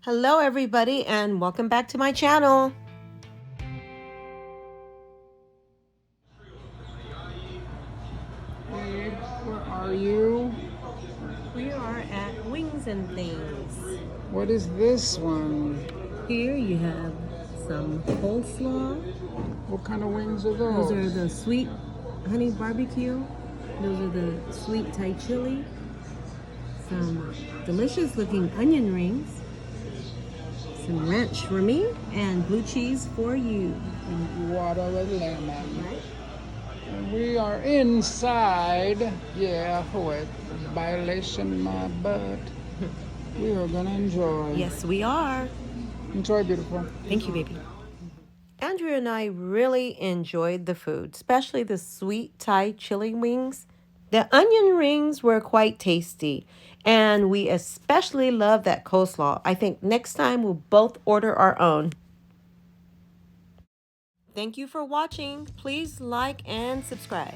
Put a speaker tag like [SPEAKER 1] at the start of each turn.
[SPEAKER 1] Hello everybody and welcome back to my channel.
[SPEAKER 2] Babe, where are you?
[SPEAKER 1] We are at Wings and Things.
[SPEAKER 2] What is this one?
[SPEAKER 1] Here you have some coleslaw.
[SPEAKER 2] What kind of wings are
[SPEAKER 1] Those
[SPEAKER 2] those?
[SPEAKER 1] are the sweet honey barbecue. Those are the sweet Thai chili. Some delicious looking onion rings. Some ranch for me and blue cheese for you.
[SPEAKER 2] Water with lemon. And we are inside. Yeah, with violation my butt. We are gonna enjoy.
[SPEAKER 1] Yes, we are.
[SPEAKER 2] Enjoy, beautiful.
[SPEAKER 1] Thank you, baby. Andrew and I really enjoyed the food, especially the sweet Thai chili wings. The onion rings were quite tasty, and we especially love that coleslaw. I think next time we'll both order our own. Thank you for watching. Please like and subscribe.